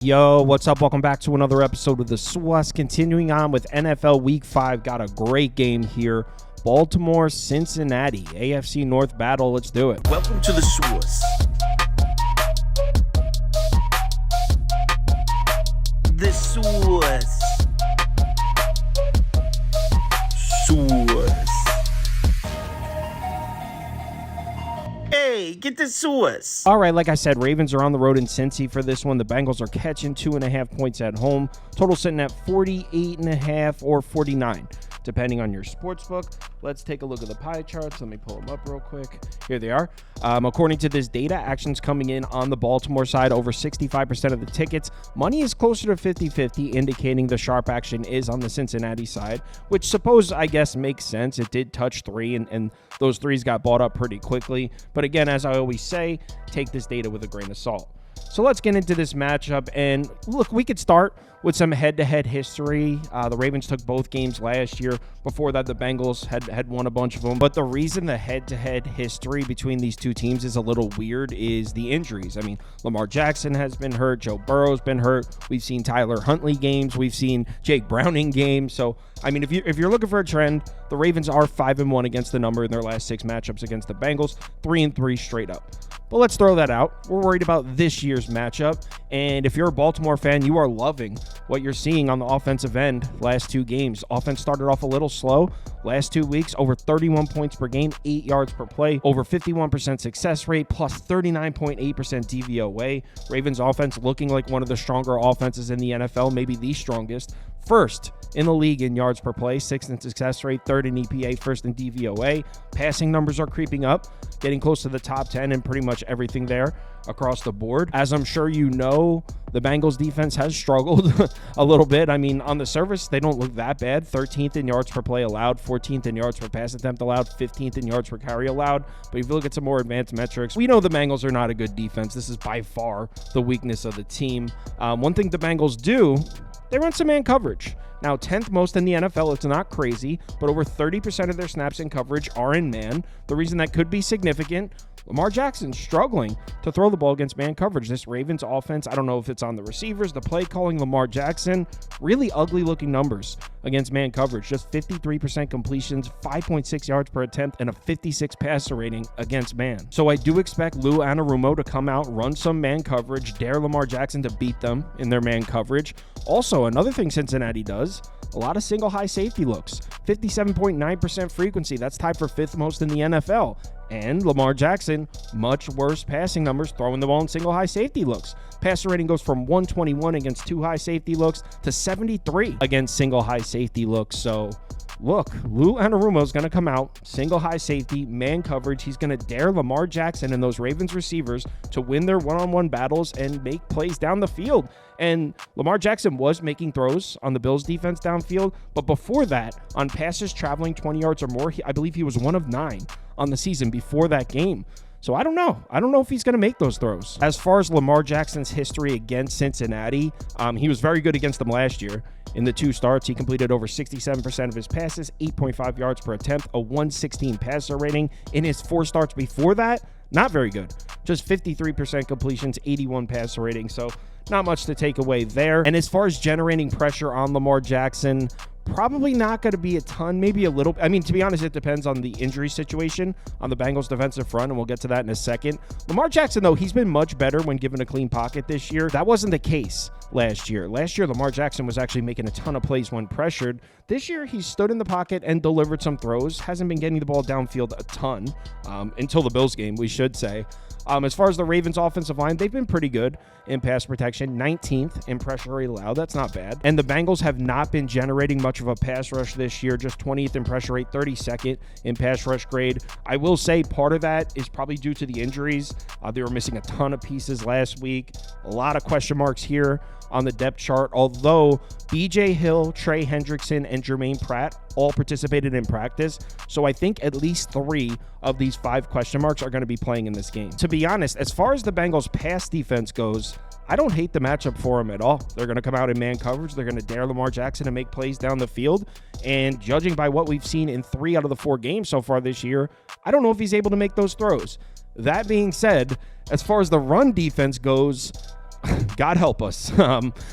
Yo, what's up? Welcome back to another episode of The Swas. Continuing on with NFL Week 5. Got a great game here. Baltimore Cincinnati, AFC North battle. Let's do it. Welcome to The Swas. The Swas. Swas. Hey, get the Swas. All right, like I said, Ravens are on the road in Cincy for this one. The Bengals are catching 2.5 points at home. Total sitting at 48.5 or 49. Depending on your sports book. Let's take a look at the pie charts. Let me pull them up real quick. Here they are. According to this data, action's coming in on the Baltimore side, over 65% of the tickets. Money is closer to 50-50, indicating the sharp action is on the Cincinnati side, which I guess makes sense. It did touch 3, and those 3s got bought up pretty quickly. But again, as I always say, take this data with a grain of salt. So let's get into this matchup, and look, we could start with some head-to-head history. The Ravens took both games last year. Before that, the Bengals had won a bunch of them. But the reason the head-to-head history between these two teams is a little weird is the injuries. I mean, Lamar Jackson has been hurt. Joe Burrow's been hurt. We've seen Tyler Huntley games. We've seen Jake Browning games. So, I mean, if you're looking for a trend, the Ravens are 5-1 against the number in their last 6 matchups against the Bengals, 3-3 straight up. But let's throw that out. We're worried about this year's matchup. And if you're a Baltimore fan, you are loving what you're seeing on the offensive end last 2 games. Offense started off a little slow. Last 2 weeks, over 31 points per game, 8 yards per play, over 51% success rate, plus 39.8% DVOA. Ravens offense looking like one of the stronger offenses in the NFL, maybe the strongest. First in the league in yards per play, 6th in success rate, 3rd in EPA, 1st in DVOA. Passing numbers are creeping up, getting close to the top 10 in pretty much everything there across the board. As I'm sure you know, the Bengals defense has struggled a little bit. I mean, on the surface, they don't look that bad. 13th in yards per play allowed, 14th in yards per pass attempt allowed, 15th in yards per carry allowed. But if you look at some more advanced metrics, we know the Bengals are not a good defense. This is by far the weakness of the team. One thing the Bengals do, they run some man coverage. Now, 10th most in the NFL, it's not crazy, but over 30% of their snaps in coverage are in man. The reason that could be significant, Lamar Jackson's struggling to throw the ball against man coverage. This Ravens offense, I don't know if it's on the receivers, the play calling, Lamar Jackson, really ugly looking numbers against man coverage. Just 53% completions, 5.6 yards per attempt, and a 56 passer rating against man. So I do expect Lou Anarumo to come out, run some man coverage, dare Lamar Jackson to beat them in their man coverage. Also, another thing Cincinnati does, a lot of single high safety looks, 57.9% frequency. That's tied for 5th most in the NFL. And Lamar Jackson, much worse passing numbers, throwing the ball in single high safety looks. Passer rating goes from 121 against 2 high safety looks to 73 against single high safety looks. So look, Lou Anarumo is going to come out, single high safety, man coverage. He's going to dare Lamar Jackson and those Ravens receivers to win their one-on-one battles and make plays down the field. And Lamar Jackson was making throws on the Bills defense downfield, but before that, on passes traveling 20 yards or more, I believe he was 1 of 9 on the season before that game. So I don't know. I don't know if he's going to make those throws. As far as Lamar Jackson's history against Cincinnati, he was very good against them last year. In the 2 starts, he completed over 67% of his passes, 8.5 yards per attempt, a 116 passer rating. In his 4 starts before that, not very good. Just 53% completions, 81 passer rating. So not much to take away there. And as far as generating pressure on Lamar Jackson, probably not going to be a ton, maybe a little. I mean, to be honest, it depends on the injury situation on the Bengals defensive front, and we'll get to that in a second. Lamar Jackson, though, he's been much better when given a clean pocket this year. That wasn't the case last year. Last year, Lamar Jackson was actually making a ton of plays when pressured. This year, he stood in the pocket and delivered some throws. Hasn't been getting the ball downfield a ton until the Bills game, we should say. As far as the Ravens offensive line, they've been pretty good in pass protection, 19th in pressure rate allowed. That's not bad. And the Bengals have not been generating much of a pass rush this year, just 20th in pressure rate, 32nd in pass rush grade. I will say part of that is probably due to the injuries. They were missing a ton of pieces last week. A lot of question marks here on the depth chart, although BJ Hill, Trey Hendrickson, and Jermaine Pratt all participated in practice. So I think at least 3 of these 5 question marks are going to be playing in this game. To be honest, as far as the Bengals pass defense goes, I don't hate the matchup for them at all. They're going to come out in man coverage. They're going to dare Lamar Jackson to make plays down the field. And judging by what we've seen in 3 out of the 4 games so far this year, I don't know if he's able to make those throws. That being said, as far as the run defense goes, God help us.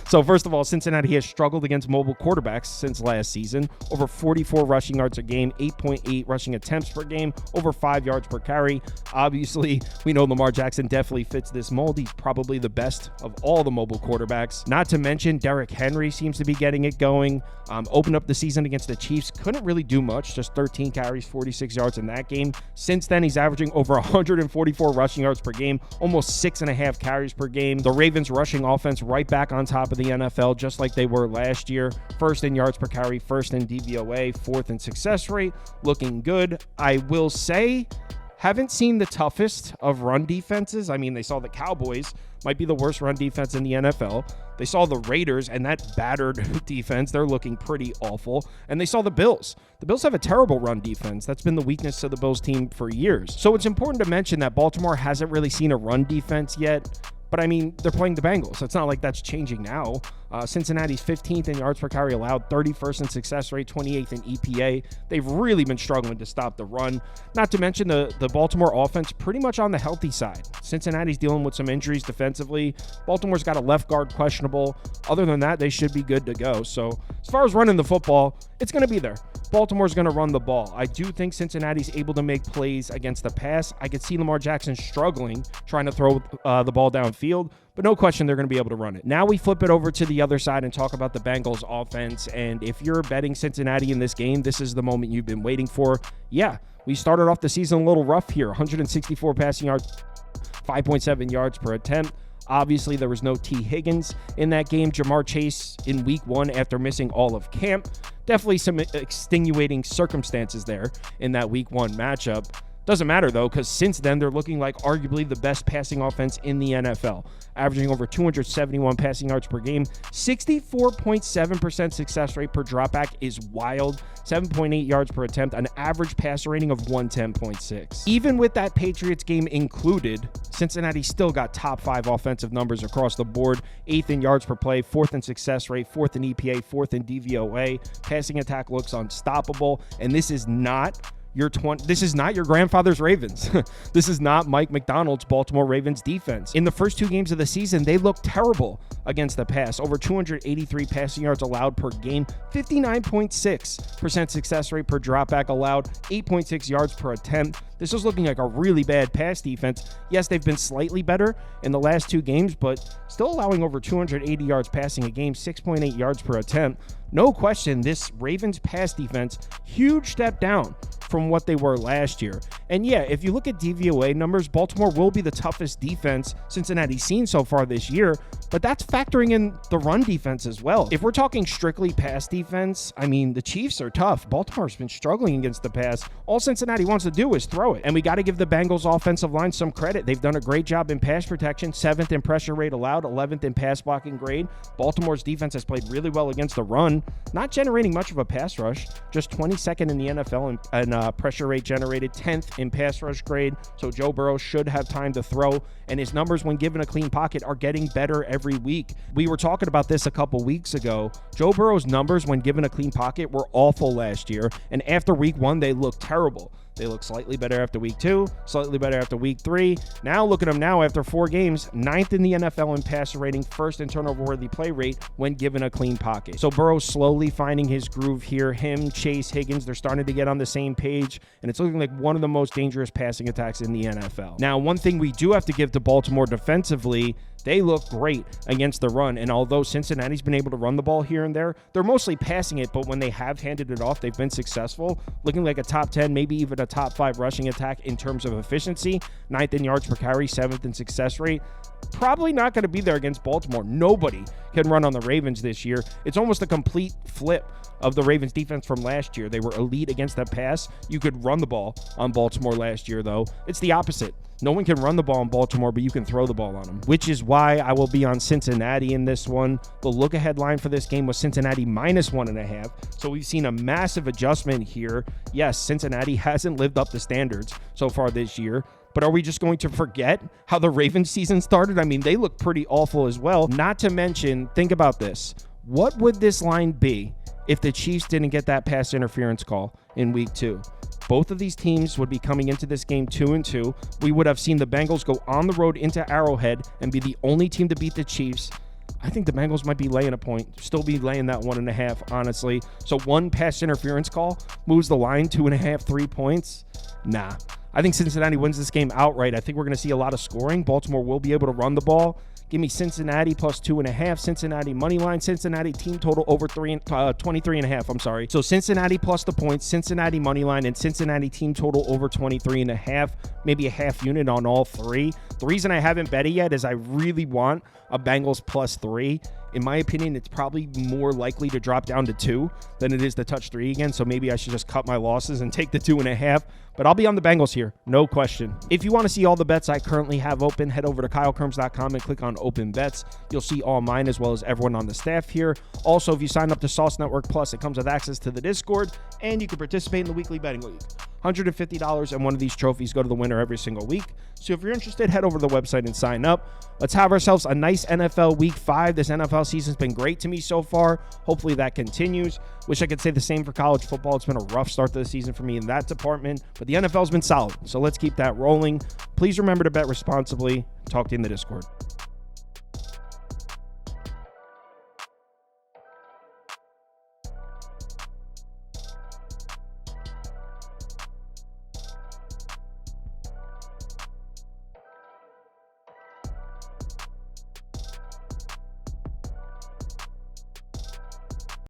So first of all, Cincinnati has struggled against mobile quarterbacks since last season. Over 44 rushing yards a game, 8.8 rushing attempts per game, over 5 yards per carry. Obviously, we know Lamar Jackson definitely fits this mold. He's probably the best of all the mobile quarterbacks. Not to mention, Derrick Henry seems to be getting it going. Opened up the season against the Chiefs. Couldn't really do much, just 13 carries, 46 yards in that game. Since then, he's averaging over 144 rushing yards per game, almost 6.5 carries per game. The Ravens rushing offense right back on top of the NFL, just like they were last year. First in yards per carry, first in DVOA, fourth in success rate. Looking good. I will say, haven't seen the toughest of run defenses. I mean, they saw the Cowboys, might be the worst run defense in the NFL. They saw the Raiders and that battered defense. They're looking pretty awful. And they saw the Bills. The Bills have a terrible run defense. That's been the weakness of the Bills team for years. So it's important to mention that Baltimore hasn't really seen a run defense yet. But, I mean, they're playing the Bengals. It's not like that's changing now. Cincinnati's 15th in yards per carry allowed, 31st in success rate, 28th in EPA. They've really been struggling to stop the run. Not to mention the Baltimore offense pretty much on the healthy side. Cincinnati's dealing with some injuries defensively. Baltimore's got a left guard questionable. Other than that, they should be good to go. So as far as running the football, it's going to be there. Baltimore's going to run the ball. I do think Cincinnati's able to make plays against the pass. I could see Lamar Jackson struggling trying to throw the ball downfield, but no question they're going to be able to run it. Now we flip it over to the other side and talk about the Bengals offense. And if you're betting Cincinnati in this game, this is the moment you've been waiting for. Yeah, we started off the season a little rough here. 164 passing yards, 5.7 yards per attempt. Obviously, there was no T. Higgins in that game. Jamar Chase in week 1 after missing all of camp. Definitely some extenuating circumstances there in that week 1 matchup. Doesn't matter, though, because since then, they're looking like arguably the best passing offense in the NFL, averaging over 271 passing yards per game. 64.7% success rate per dropback is wild. 7.8 yards per attempt, an average passer rating of 110.6. Even with that Patriots game included, Cincinnati still got top 5 offensive numbers across the board. 8th in yards per play, 4th in success rate, 4th in EPA, 4th in DVOA. Passing attack looks unstoppable, and this is not this is not your grandfather's Ravens. This is not Mike McDonald's Baltimore Ravens defense. In the first 2 games of the season, they looked terrible against the pass. Over 283 passing yards allowed per game, 59.6% success rate per dropback allowed, 8.6 yards per attempt. This is looking like a really bad pass defense. Yes, they've been slightly better in the last 2 games, but still allowing over 280 yards passing a game, 6.8 yards per attempt. No question, this Ravens pass defense, huge step down from what they were last year. And yeah, if you look at DVOA numbers, Baltimore will be the toughest defense Cincinnati's seen so far this year, but that's factoring in the run defense as well. If we're talking strictly pass defense, I mean, the Chiefs are tough. Baltimore's been struggling against the pass. All Cincinnati wants to do is throw it. And we got to give the Bengals offensive line some credit. They've done a great job in pass protection, 7th in pressure rate allowed, 11th in pass blocking grade. Baltimore's defense has played really well against the run, not generating much of a pass rush, just 22nd in the NFL in pressure rate generated, 10th in pass rush grade. So Joe Burrow should have time to throw, and his numbers when given a clean pocket are getting better every week. We were talking about this a couple weeks ago. Joe Burrow's numbers when given a clean pocket were awful last year, and after week 1, they looked terrible. They look slightly better after week 2, slightly better after week 3. Now look at them now after 4 games, 9th in the NFL in passer rating, 1st in turnover-worthy play rate when given a clean pocket. So Burrow's slowly finding his groove here. Him, Chase, Higgins, they're starting to get on the same page, and it's looking like one of the most dangerous passing attacks in the NFL. Now, one thing we do have to give to Baltimore defensively, they look great against the run, and although Cincinnati's been able to run the ball here and there, they're mostly passing it, but when they have handed it off, they've been successful, looking like a top 10, maybe even a top 5 rushing attack in terms of efficiency. 9th in yards per carry, 7th in success rate. Probably not going to be there against Baltimore. Nobody can run on the Ravens this year. It's almost a complete flip of the Ravens defense from last year. They were elite against the pass. You could run the ball on Baltimore last year, though. It's the opposite. No one can run the ball in Baltimore, but you can throw the ball on them, which is why I will be on Cincinnati in this one. The look-ahead line for this game was Cincinnati -1.5, so we've seen a massive adjustment here. Yes, Cincinnati hasn't lived up to standards so far this year, but are we just going to forget how the Ravens season started? I mean, they look pretty awful as well. Not to mention, think about this. What would this line be if the Chiefs didn't get that pass interference call in week 2? Both of these teams would be coming into this game 2-2. We would have seen the Bengals go on the road into Arrowhead and be the only team to beat the Chiefs. I think the Bengals might be laying a point, still be laying that 1.5, honestly. So one pass interference call moves the line 2.5, 3 points. Nah. I think Cincinnati wins this game outright. I think we're going to see a lot of scoring. Baltimore will be able to run the ball. Give me Cincinnati plus 2.5. Cincinnati money line. Cincinnati team total over 23.5. I'm sorry. So Cincinnati plus the points, Cincinnati money line, and Cincinnati team total over 23.5. Maybe a half unit on all three. The reason I haven't bet it yet is I really want a Bengals plus 3. In my opinion, it's probably more likely to drop down to 2 than it is to touch 3 again. So maybe I should just cut my losses and take the 2.5. But I'll be on the Bengals here, no question. If you want to see all the bets I currently have open, head over to KyleKirms.com and click on Open Bets. You'll see all mine as well as everyone on the staff here. Also, if you sign up to Sauce Network Plus, it comes with access to the Discord, and you can participate in the weekly betting league. $150 and one of these trophies go to the winner every single week. So if you're interested, head over to the website and sign up. Let's have ourselves a nice NFL Week 5. This NFL season's been great to me so far. Hopefully that continues. Wish I could say the same for college football. It's been a rough start to the season for me in that department, but the NFL's been solid. So let's keep that rolling. Please remember to bet responsibly. Talk to you in the Discord.